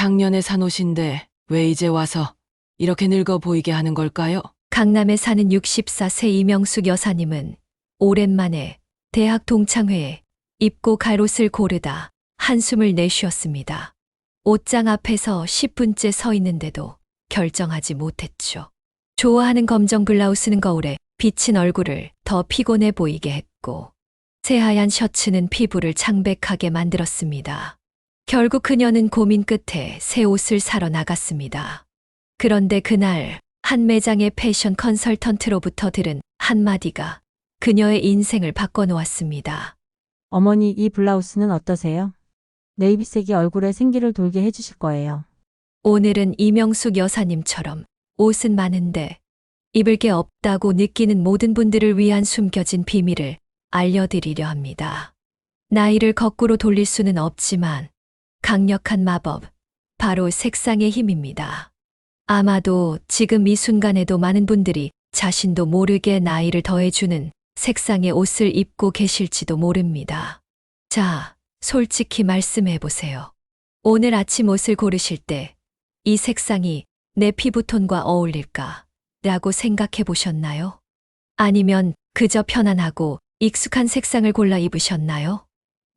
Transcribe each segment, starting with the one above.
작년에 산 옷인데 왜 이제 와서 이렇게 늙어 보이게 하는 걸까요? 강남에 사는 64세 이명숙 여사님은 오랜만에 대학 동창회에 입고 갈 옷을 고르다 한숨을 내쉬었습니다. 옷장 앞에서 10분째 서 있는데도 결정하지 못했죠. 좋아하는 검정 블라우스는 거울에 비친 얼굴을 더 피곤해 보이게 했고, 새하얀 셔츠는 피부를 창백하게 만들었습니다. 결국 그녀는 고민 끝에 새 옷을 사러 나갔습니다. 그런데 그날 한 매장의 패션 컨설턴트로부터 들은 한마디가 그녀의 인생을 바꿔놓았습니다. 어머니, 이 블라우스는 어떠세요? 네이비색이 얼굴에 생기를 돌게 해주실 거예요. 오늘은 이명숙 여사님처럼 옷은 많은데 입을 게 없다고 느끼는 모든 분들을 위한 숨겨진 비밀을 알려드리려 합니다. 나이를 거꾸로 돌릴 수는 없지만 강력한 마법, 바로 색상의 힘입니다. 아마도 지금 이 순간에도 많은 분들이 자신도 모르게 나이를 더해주는 색상의 옷을 입고 계실지도 모릅니다. 자, 솔직히 말씀해 보세요. 오늘 아침 옷을 고르실 때 이 색상이 내 피부톤과 어울릴까? 라고 생각해 보셨나요? 아니면 그저 편안하고 익숙한 색상을 골라 입으셨나요?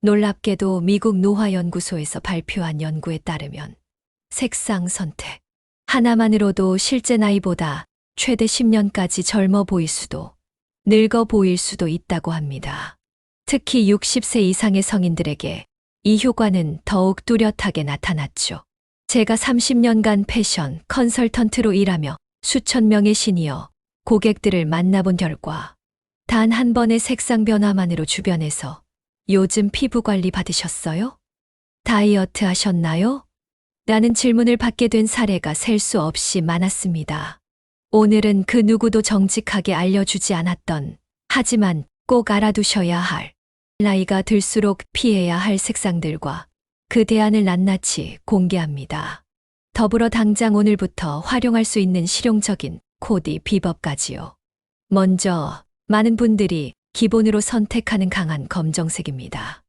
놀랍게도 미국 노화연구소에서 발표한 연구에 따르면 색상 선택 하나만으로도 실제 나이보다 최대 10년까지 젊어 보일 수도 늙어 보일 수도 있다고 합니다. 특히 60세 이상의 성인들에게 이 효과는 더욱 뚜렷하게 나타났죠. 제가 30년간 패션 컨설턴트로 일하며 수천 명의 시니어 고객들을 만나본 결과 단 한 번의 색상 변화만으로 주변에서 요즘 피부 관리 받으셨어요? 다이어트 하셨나요? 라는 질문을 받게 된 사례가 셀 수 없이 많았습니다. 오늘은 그 누구도 정직하게 알려주지 않았던, 하지만 꼭 알아두셔야 할, 나이가 들수록 피해야 할 색상들과 그 대안을 낱낱이 공개합니다. 더불어 당장 오늘부터 활용할 수 있는 실용적인 코디 비법까지요. 먼저 많은 분들이 기본으로 선택하는 강한 검정색입니다.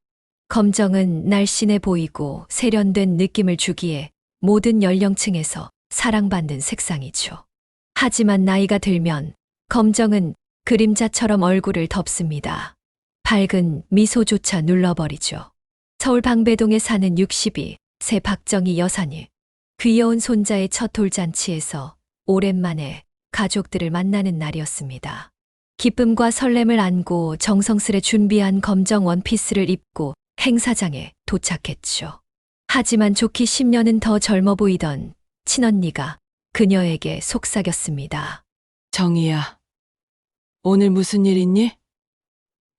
검정은 날씬해 보이고 세련된 느낌을 주기에 모든 연령층에서 사랑받는 색상이죠. 하지만 나이가 들면 검정은 그림자처럼 얼굴을 덮습니다. 밝은 미소조차 눌러버리죠. 서울 방배동에 사는 62세 박정희 여사님. 귀여운 손자의 첫 돌잔치에서 오랜만에 가족들을 만나는 날이었습니다. 기쁨과 설렘을 안고 정성스레 준비한 검정 원피스를 입고 행사장에 도착했죠. 하지만 좋기 10년은 더 젊어 보이던 친언니가 그녀에게 속삭였습니다. 정희야, 오늘 무슨 일 있니?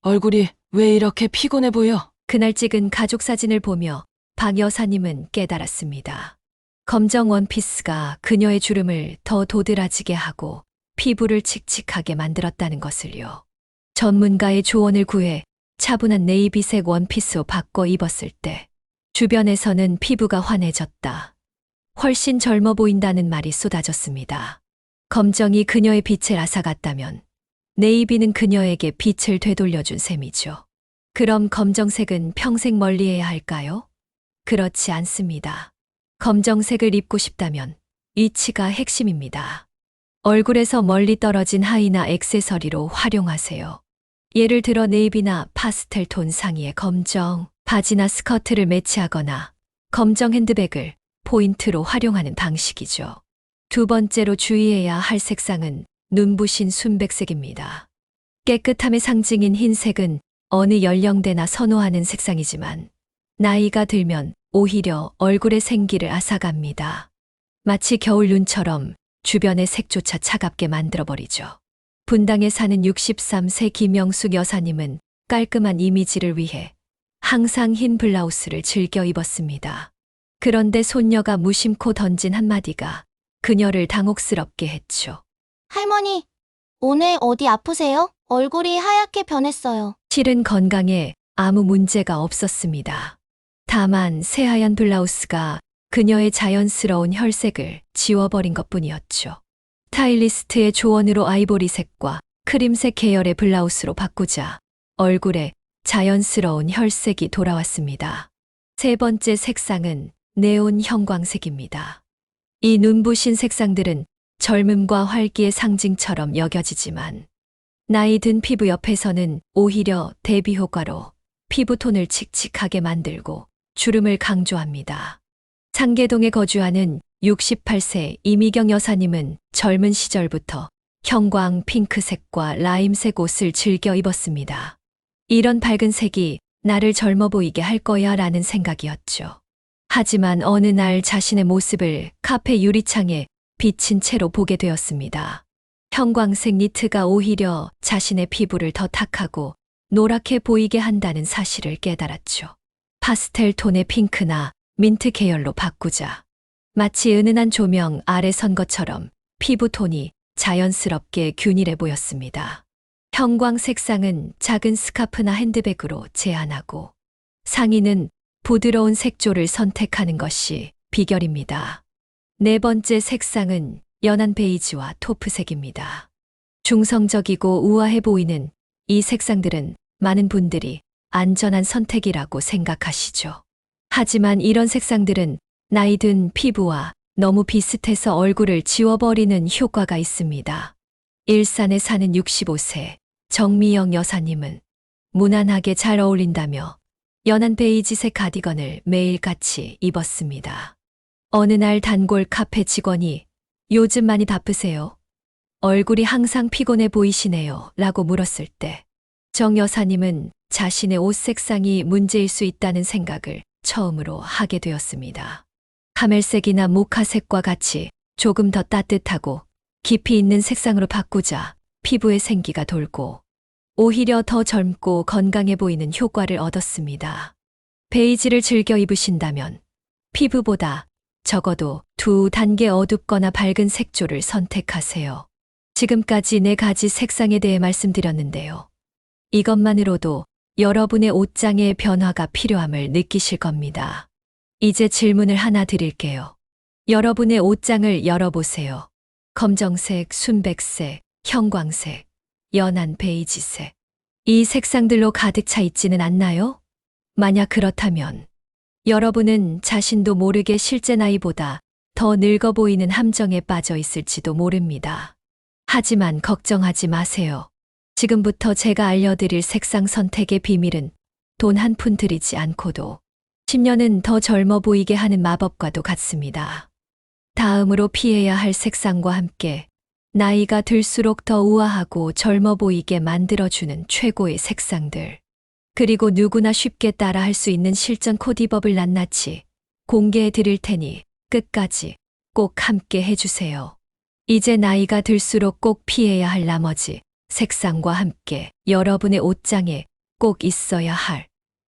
얼굴이 왜 이렇게 피곤해 보여? 그날 찍은 가족 사진을 보며 박 여사님은 깨달았습니다. 검정 원피스가 그녀의 주름을 더 도드라지게 하고 피부를 칙칙하게 만들었다는 것을요. 전문가의 조언을 구해 차분한 네이비색 원피스로 바꿔 입었을 때 주변에서는 피부가 환해졌다, 훨씬 젊어 보인다는 말이 쏟아졌습니다. 검정이 그녀의 빛을 앗아갔다면 네이비는 그녀에게 빛을 되돌려준 셈이죠. 그럼 검정색은 평생 멀리해야 할까요? 그렇지 않습니다. 검정색을 입고 싶다면 위치가 핵심입니다. 얼굴에서 멀리 떨어진 하의나 액세서리로 활용하세요. 예를 들어 네이비나 파스텔 톤 상의에 검정 바지나 스커트를 매치하거나 검정 핸드백을 포인트로 활용하는 방식이죠. 두 번째로 주의해야 할 색상은 눈부신 순백색입니다. 깨끗함의 상징인 흰색은 어느 연령대나 선호하는 색상이지만 나이가 들면 오히려 얼굴의 생기를 앗아갑니다. 마치 겨울 눈처럼 주변의 색조차 차갑게 만들어버리죠. 분당에 사는 63세 김영숙 여사님은 깔끔한 이미지를 위해 항상 흰 블라우스를 즐겨 입었습니다. 그런데 손녀가 무심코 던진 한마디가 그녀를 당혹스럽게 했죠. 할머니, 오늘 어디 아프세요? 얼굴이 하얗게 변했어요. 실은 건강에 아무 문제가 없었습니다. 다만 새하얀 블라우스가 그녀의 자연스러운 혈색을 지워버린 것뿐이었죠. 스타일리스트의 조언으로 아이보리색과 크림색 계열의 블라우스로 바꾸자 얼굴에 자연스러운 혈색이 돌아왔습니다. 세 번째 색상은 네온 형광색입니다. 이 눈부신 색상들은 젊음과 활기의 상징처럼 여겨지지만 나이 든 피부 옆에서는 오히려 대비 효과로 피부톤을 칙칙하게 만들고 주름을 강조합니다. 상계동에 거주하는 68세 이미경 여사님은 젊은 시절부터 형광 핑크색과 라임색 옷을 즐겨 입었습니다. 이런 밝은 색이 나를 젊어 보이게 할 거야 라는 생각이었죠. 하지만 어느 날 자신의 모습을 카페 유리창에 비친 채로 보게 되었습니다. 형광색 니트가 오히려 자신의 피부를 더 탁하고 노랗게 보이게 한다는 사실을 깨달았죠. 파스텔 톤의 핑크나 민트 계열로 바꾸자. 마치 은은한 조명 아래 선 것처럼 피부톤이 자연스럽게 균일해 보였습니다. 형광 색상은 작은 스카프나 핸드백으로 제한하고 상의는 부드러운 색조를 선택하는 것이 비결입니다. 네 번째 색상은 연한 베이지와 토프색입니다. 중성적이고 우아해 보이는 이 색상들은 많은 분들이 안전한 선택이라고 생각하시죠. 하지만 이런 색상들은 나이 든 피부와 너무 비슷해서 얼굴을 지워버리는 효과가 있습니다. 일산에 사는 65세 정미영 여사님은 무난하게 잘 어울린다며 연한 베이지색 가디건을 매일같이 입었습니다. 어느 날 단골 카페 직원이 요즘 많이 바쁘세요? 얼굴이 항상 피곤해 보이시네요. 라고 물었을 때 정 여사님은 자신의 옷 색상이 문제일 수 있다는 생각을 처음으로 하게 되었습니다. 카멜색이나 모카색과 같이 조금 더 따뜻하고 깊이 있는 색상으로 바꾸자 피부에 생기가 돌고 오히려 더 젊고 건강해 보이는 효과를 얻었습니다. 베이지를 즐겨 입으신다면 피부보다 적어도 2단계 어둡거나 밝은 색조를 선택하세요. 지금까지 4가지 색상에 대해 말씀드렸는데요. 이것만으로도 여러분의 옷장에 변화가 필요함을 느끼실 겁니다. 이제 질문을 하나 드릴게요. 여러분의 옷장을 열어보세요. 검정색, 순백색, 형광색, 연한 베이지색. 이 색상들로 가득 차 있지는 않나요? 만약 그렇다면 여러분은 자신도 모르게 실제 나이보다 더 늙어 보이는 함정에 빠져 있을지도 모릅니다. 하지만 걱정하지 마세요. 지금부터 제가 알려드릴 색상 선택의 비밀은 돈 한 푼 들이지 않고도 10년은 더 젊어 보이게 하는 마법과도 같습니다. 다음으로 피해야 할 색상과 함께 나이가 들수록 더 우아하고 젊어 보이게 만들어주는 최고의 색상들. 그리고 누구나 쉽게 따라할 수 있는 실전 코디법을 낱낱이 공개해 드릴 테니 끝까지 꼭 함께 해주세요. 이제 나이가 들수록 꼭 피해야 할 나머지 색상과 함께 여러분의 옷장에 꼭 있어야 할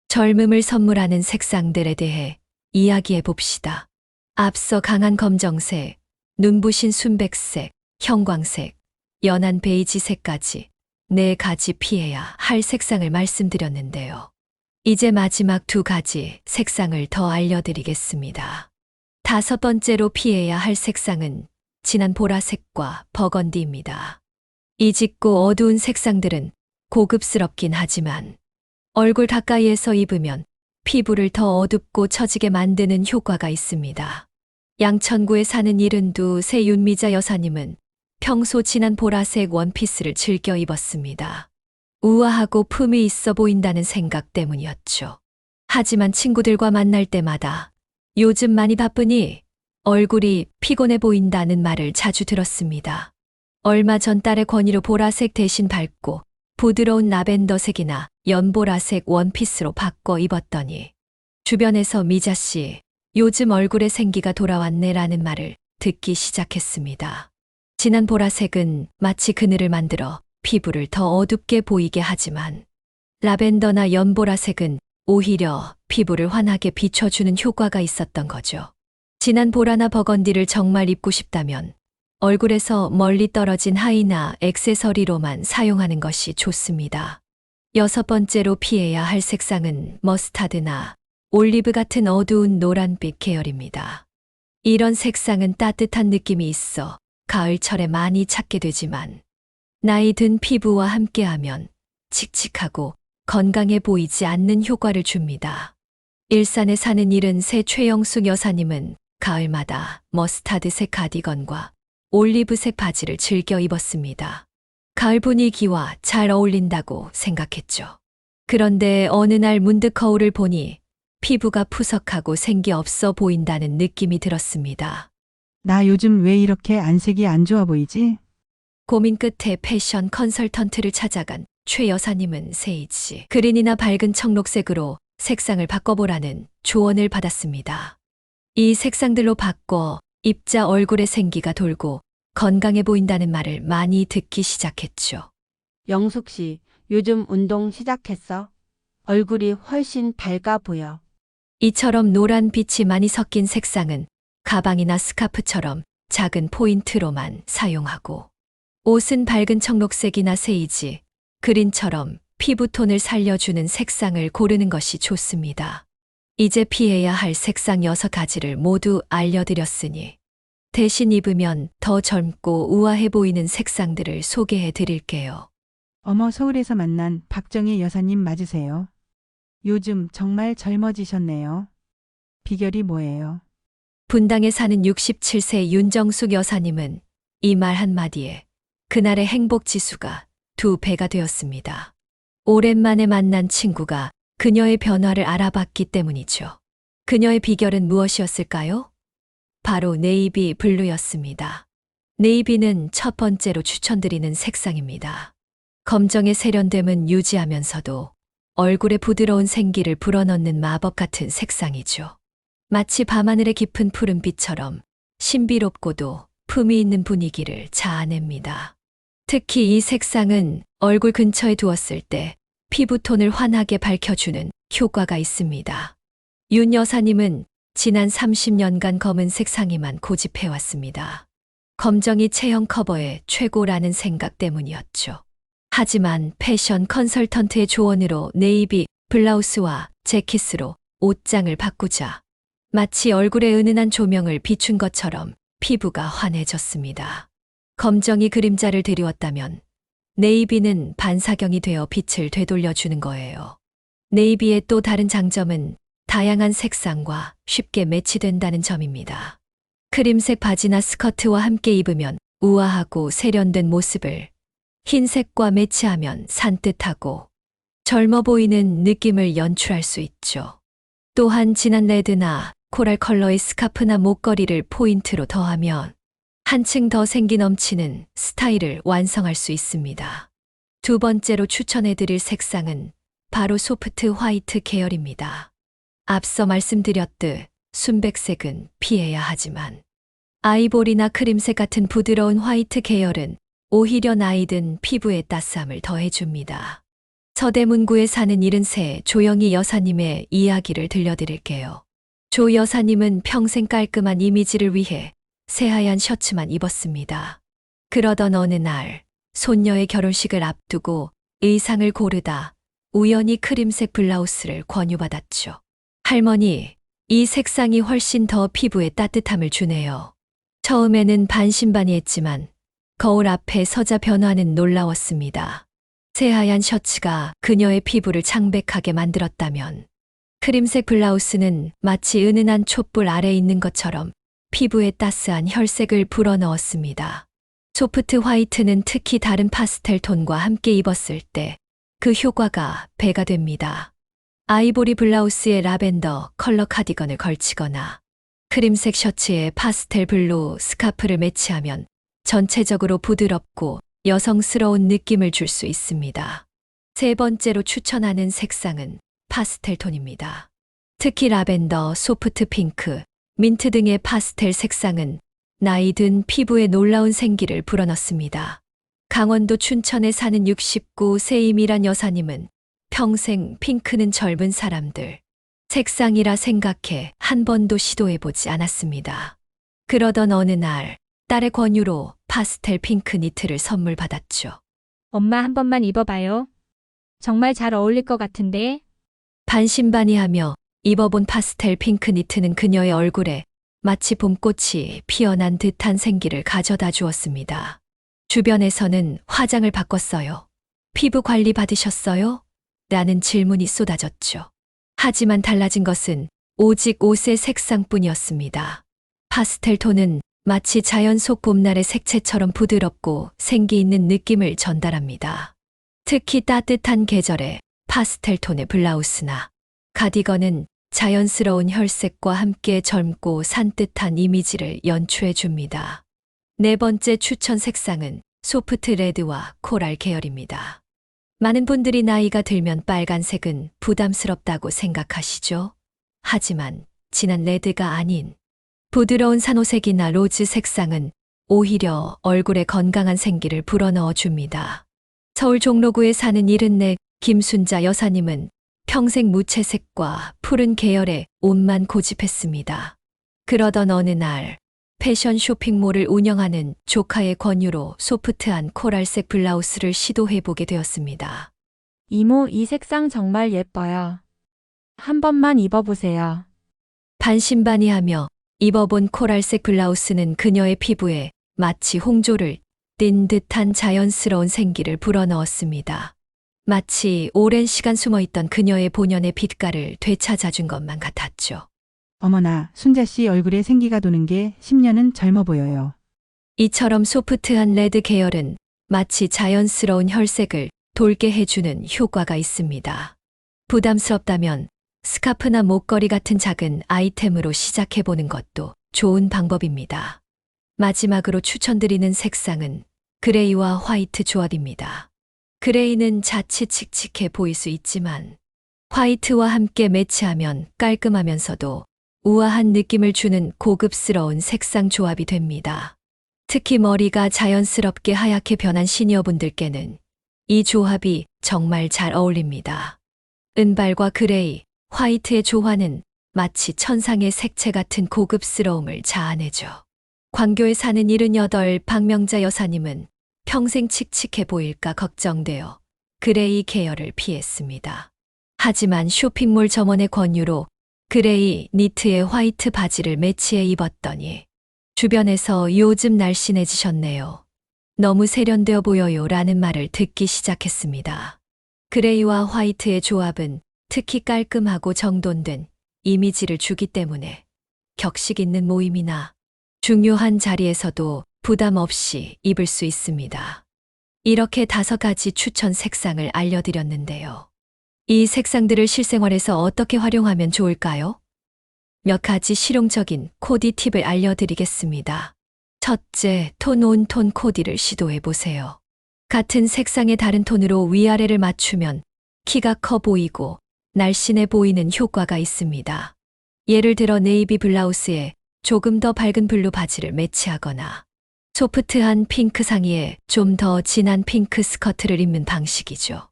젊음을 선물하는 색상들에 대해 이야기해 봅시다. 앞서 강한 검정색, 눈부신 순백색, 형광색, 연한 베이지색까지 4가지 피해야 할 색상을 말씀드렸는데요. 이제 마지막 2가지 색상을 더 알려드리겠습니다. 5번째로 피해야 할 색상은 진한 보라색과 버건디입니다. 이 짙고 어두운 색상들은 고급스럽긴 하지만 얼굴 가까이에서 입으면 피부를 더 어둡고 처지게 만드는 효과가 있습니다. 양천구에 사는 72세 윤미자 여사님은 평소 진한 보라색 원피스를 즐겨 입었습니다. 우아하고 품이 있어 보인다는 생각 때문이었죠. 하지만 친구들과 만날 때마다 요즘 많이 바쁘니 얼굴이 피곤해 보인다는 말을 자주 들었습니다. 얼마 전 딸의 권유로 보라색 대신 밝고 부드러운 라벤더색이나 연보라색 원피스로 바꿔 입었더니 주변에서 미자 씨, 요즘 얼굴에 생기가 돌아왔네 라는 말을 듣기 시작했습니다. 진한 보라색은 마치 그늘을 만들어 피부를 더 어둡게 보이게 하지만 라벤더나 연보라색은 오히려 피부를 환하게 비춰주는 효과가 있었던 거죠. 진한 보라나 버건디를 정말 입고 싶다면 얼굴에서 멀리 떨어진 하의나 액세서리로만 사용하는 것이 좋습니다. 6번째로 피해야 할 색상은 머스타드나 올리브 같은 어두운 노란빛 계열입니다. 이런 색상은 따뜻한 느낌이 있어 가을철에 많이 찾게 되지만 나이 든 피부와 함께하면 칙칙하고 건강해 보이지 않는 효과를 줍니다. 일산에 사는 73 최영숙 여사님은 가을마다 머스타드색 가디건과 올리브색 바지를 즐겨 입었습니다. 가을 분위기와 잘 어울린다고 생각했죠. 그런데 어느 날 문득 거울을 보니 피부가 푸석하고 생기 없어 보인다는 느낌이 들었습니다. 나 요즘 왜 이렇게 안색이 안 좋아 보이지? 고민 끝에 패션 컨설턴트를 찾아간 최 여사님은 세이지 그린이나 밝은 청록색으로 색상을 바꿔보라는 조언을 받았습니다. 이 색상들로 바꿔 입자 얼굴에 생기가 돌고 건강해 보인다는 말을 많이 듣기 시작했죠. 영숙 씨, 요즘 운동 시작했어? 얼굴이 훨씬 밝아 보여. 이처럼 노란 빛이 많이 섞인 색상은 가방이나 스카프처럼 작은 포인트로만 사용하고, 옷은 밝은 청록색이나 세이지, 그린처럼 피부톤을 살려주는 색상을 고르는 것이 좋습니다. 이제 피해야 할 색상 6가지를 모두 알려드렸으니 대신 입으면 더 젊고 우아해 보이는 색상들을 소개해 드릴게요. 어머, 서울에서 만난 박정희 여사님 맞으세요? 요즘 정말 젊어지셨네요. 비결이 뭐예요? 분당에 사는 67세 윤정숙 여사님은 이 말 한마디에 그날의 행복 지수가 2배가 되었습니다. 오랜만에 만난 친구가 그녀의 변화를 알아봤기 때문이죠. 그녀의 비결은 무엇이었을까요? 바로 네이비 블루였습니다. 네이비는 첫 번째로 추천드리는 색상입니다. 검정의 세련됨은 유지하면서도 얼굴에 부드러운 생기를 불어넣는 마법 같은 색상이죠. 마치 밤하늘의 깊은 푸른빛처럼 신비롭고도 품위 있는 분위기를 자아냅니다. 특히 이 색상은 얼굴 근처에 두었을 때 피부톤을 환하게 밝혀주는 효과가 있습니다. 윤 여사님은 지난 30년간 검은색 상의만 고집해왔습니다. 검정이 체형 커버의 최고라는 생각 때문이었죠. 하지만 패션 컨설턴트의 조언으로 네이비 블라우스와 재킷으로 옷장을 바꾸자 마치 얼굴에 은은한 조명을 비춘 것처럼 피부가 환해졌습니다. 검정이 그림자를 드리웠다면 네이비는 반사경이 되어 빛을 되돌려주는 거예요. 네이비의 또 다른 장점은 다양한 색상과 쉽게 매치된다는 점입니다. 크림색 바지나 스커트와 함께 입으면 우아하고 세련된 모습을, 흰색과 매치하면 산뜻하고 젊어 보이는 느낌을 연출할 수 있죠. 또한 진한 레드나 코랄 컬러의 스카프나 목걸이를 포인트로 더하면 한층 더 생기 넘치는 스타일을 완성할 수 있습니다. 두 번째로 추천해드릴 색상은 바로 소프트 화이트 계열입니다. 앞서 말씀드렸듯 순백색은 피해야 하지만 아이보리나 크림색 같은 부드러운 화이트 계열은 오히려 나이 든 피부에 따스함을 더해줍니다. 서대문구에 사는 73 조영희 여사님의 이야기를 들려드릴게요. 조 여사님은 평생 깔끔한 이미지를 위해 새하얀 셔츠만 입었습니다. 그러던 어느 날 손녀의 결혼식을 앞두고 의상을 고르다 우연히 크림색 블라우스를 권유받았죠. 할머니, 이 색상이 훨씬 더 피부에 따뜻함을 주네요. 처음에는 반신반의했지만 거울 앞에 서자 변화는 놀라웠습니다. 새하얀 셔츠가 그녀의 피부를 창백하게 만들었다면 크림색 블라우스는 마치 은은한 촛불 아래 있는 것처럼 피부에 따스한 혈색을 불어넣었습니다. 소프트 화이트는 특히 다른 파스텔 톤과 함께 입었을 때 그 효과가 배가 됩니다. 아이보리 블라우스에 라벤더 컬러 카디건을 걸치거나 크림색 셔츠에 파스텔 블루 스카프를 매치하면 전체적으로 부드럽고 여성스러운 느낌을 줄 수 있습니다. 세 번째로 추천하는 색상은 파스텔 톤입니다. 특히 라벤더, 소프트 핑크, 민트 등의 파스텔 색상은 나이 든 피부에 놀라운 생기를 불어넣습니다. 강원도 춘천에 사는 69세 이미란 여사님은 평생 핑크는 젊은 사람들 색상이라 생각해 한 번도 시도해보지 않았습니다. 그러던 어느 날 딸의 권유로 파스텔 핑크 니트를 선물 받았죠. 엄마 한 번만 입어봐요. 정말 잘 어울릴 것 같은데. 반신반의하며 입어본 파스텔 핑크 니트는 그녀의 얼굴에 마치 봄꽃이 피어난 듯한 생기를 가져다 주었습니다. 주변에서는 화장을 바꿨어요. 피부 관리 받으셨어요? 라는 질문이 쏟아졌죠. 하지만 달라진 것은 오직 옷의 색상뿐이었습니다. 파스텔 톤은 마치 자연 속 봄날의 색채처럼 부드럽고 생기 있는 느낌을 전달합니다. 특히 따뜻한 계절에 파스텔 톤의 블라우스나 가디건은 자연스러운 혈색과 함께 젊고 산뜻한 이미지를 연출해 줍니다. 네 번째 추천 색상은 소프트 레드와 코랄 계열입니다. 많은 분들이 나이가 들면 빨간색은 부담스럽다고 생각하시죠? 하지만 진한 레드가 아닌 부드러운 산호색이나 로즈 색상은 오히려 얼굴에 건강한 생기를 불어넣어 줍니다. 서울 종로구에 사는 74 김순자 여사님은 평생 무채색과 푸른 계열의 옷만 고집했습니다. 그러던 어느 날 패션 쇼핑몰을 운영하는 조카의 권유로 소프트한 코랄색 블라우스를 시도해보게 되었습니다. 이모, 이 색상 정말 예뻐요. 한 번만 입어보세요. 반신반의하며 입어본 코랄색 블라우스는 그녀의 피부에 마치 홍조를 띤 듯한 자연스러운 생기를 불어넣었습니다. 마치 오랜 시간 숨어있던 그녀의 본연의 빛깔을 되찾아준 것만 같았죠. 어머나, 순자 씨 얼굴에 생기가 도는 게 10년은 젊어 보여요. 이처럼 소프트한 레드 계열은 마치 자연스러운 혈색을 돌게 해주는 효과가 있습니다. 부담스럽다면 스카프나 목걸이 같은 작은 아이템으로 시작해보는 것도 좋은 방법입니다. 마지막으로 추천드리는 색상은 그레이와 화이트 조합입니다. 그레이는 자칫 칙칙해 보일 수 있지만 화이트와 함께 매치하면 깔끔하면서도 우아한 느낌을 주는 고급스러운 색상 조합이 됩니다. 특히 머리가 자연스럽게 하얗게 변한 시니어분들께는 이 조합이 정말 잘 어울립니다. 은발과 그레이, 화이트의 조화는 마치 천상의 색채 같은 고급스러움을 자아내죠. 광교에 사는 78 박명자 여사님은 평생 칙칙해 보일까 걱정되어 그레이 계열을 피했습니다. 하지만 쇼핑몰 점원의 권유로 그레이 니트에 화이트 바지를 매치해 입었더니 주변에서 요즘 날씬해지셨네요. 너무 세련되어 보여요 라는 말을 듣기 시작했습니다. 그레이와 화이트의 조합은 특히 깔끔하고 정돈된 이미지를 주기 때문에 격식 있는 모임이나 중요한 자리에서도 부담 없이 입을 수 있습니다. 이렇게 5가지 추천 색상을 알려드렸는데요. 이 색상들을 실생활에서 어떻게 활용하면 좋을까요? 몇 가지 실용적인 코디 팁을 알려드리겠습니다. 첫째, 톤 온 톤 코디를 시도해보세요. 같은 색상의 다른 톤으로 위아래를 맞추면 키가 커 보이고 날씬해 보이는 효과가 있습니다. 예를 들어 네이비 블라우스에 조금 더 밝은 블루 바지를 매치하거나 소프트한 핑크 상의에 좀 더 진한 핑크 스커트를 입는 방식이죠.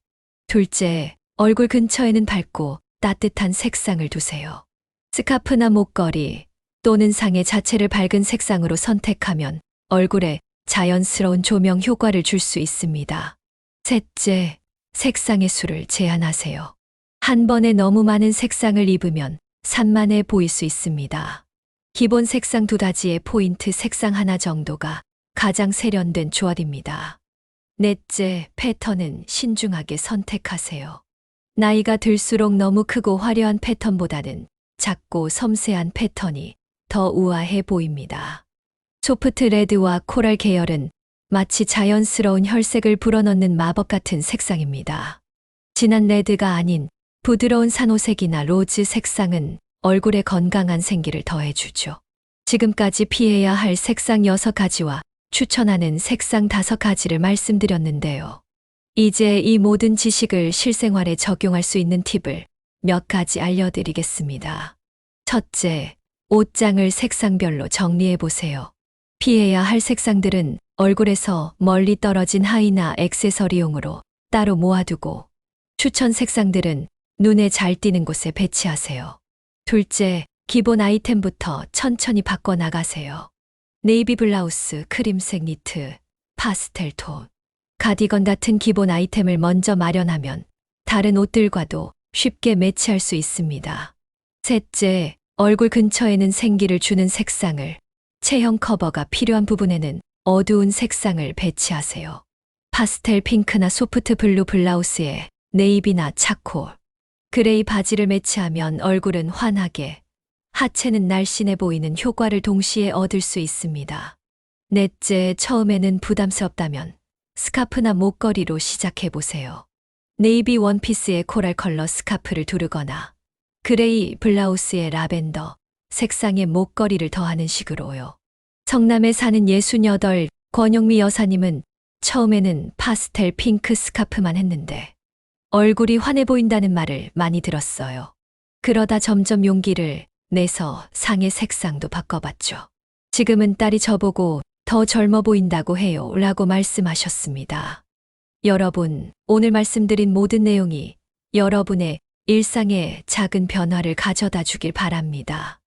둘째, 얼굴 근처에는 밝고 따뜻한 색상을 두세요. 스카프나 목걸이 또는 상의 자체를 밝은 색상으로 선택하면 얼굴에 자연스러운 조명 효과를 줄 수 있습니다. 셋째, 색상의 수를 제한하세요. 한 번에 너무 많은 색상을 입으면 산만해 보일 수 있습니다. 기본 색상 2가지에 포인트 색상 하나 정도가 가장 세련된 조합입니다. 넷째, 패턴은 신중하게 선택하세요. 나이가 들수록 너무 크고 화려한 패턴보다는 작고 섬세한 패턴이 더 우아해 보입니다. 소프트 레드와 코랄 계열은 마치 자연스러운 혈색을 불어넣는 마법 같은 색상입니다. 진한 레드가 아닌 부드러운 산호색이나 로즈 색상은 얼굴에 건강한 생기를 더해주죠. 지금까지 피해야 할 색상 6가지와 추천하는 색상 5가지를 말씀드렸는데요. 이제 이 모든 지식을 실생활에 적용할 수 있는 팁을 몇 가지 알려드리겠습니다. 첫째, 옷장을 색상별로 정리해보세요. 피해야 할 색상들은 얼굴에서 멀리 떨어진 하의나 액세서리용으로 따로 모아두고 추천 색상들은 눈에 잘 띄는 곳에 배치하세요. 둘째, 기본 아이템부터 천천히 바꿔나가세요. 네이비 블라우스, 크림색 니트, 파스텔 톤, 가디건 같은 기본 아이템을 먼저 마련하면 다른 옷들과도 쉽게 매치할 수 있습니다. 셋째, 얼굴 근처에는 생기를 주는 색상을, 체형 커버가 필요한 부분에는 어두운 색상을 배치하세요. 파스텔 핑크나 소프트 블루 블라우스에 네이비나 차콜, 그레이 바지를 매치하면 얼굴은 환하게, 하체는 날씬해 보이는 효과를 동시에 얻을 수 있습니다. 넷째, 처음에는 부담스럽다면 스카프나 목걸이로 시작해 보세요. 네이비 원피스에 코랄 컬러 스카프를 두르거나 그레이 블라우스에 라벤더 색상의 목걸이를 더하는 식으로요. 성남에 사는 68 권영미 여사님은 처음에는 파스텔 핑크 스카프만 했는데 얼굴이 환해 보인다는 말을 많이 들었어요. 그러다 점점 용기를 내서 상의 색상도 바꿔봤죠. 지금은 딸이 저보고 더 젊어 보인다고 해요 라고 말씀하셨습니다. 여러분, 오늘 말씀드린 모든 내용이 여러분의 일상에 작은 변화를 가져다 주길 바랍니다.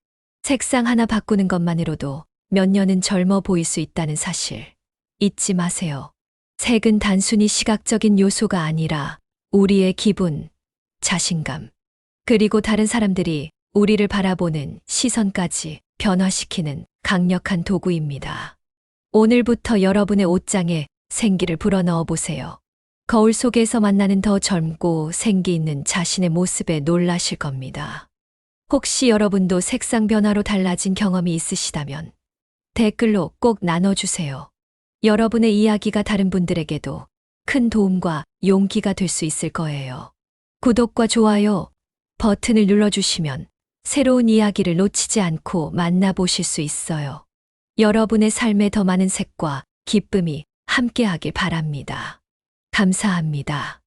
색상 하나 바꾸는 것만으로도 몇 년은 젊어 보일 수 있다는 사실 잊지 마세요. 색은 단순히 시각적인 요소가 아니라 우리의 기분, 자신감, 그리고 다른 사람들이 우리를 바라보는 시선까지 변화시키는 강력한 도구입니다. 오늘부터 여러분의 옷장에 생기를 불어넣어 보세요. 거울 속에서 만나는 더 젊고 생기 있는 자신의 모습에 놀라실 겁니다. 혹시 여러분도 색상 변화로 달라진 경험이 있으시다면 댓글로 꼭 나눠주세요. 여러분의 이야기가 다른 분들에게도 큰 도움과 용기가 될 수 있을 거예요. 구독과 좋아요 버튼을 눌러주시면 새로운 이야기를 놓치지 않고 만나보실 수 있어요. 여러분의 삶에 더 많은 색과 기쁨이 함께하길 바랍니다. 감사합니다.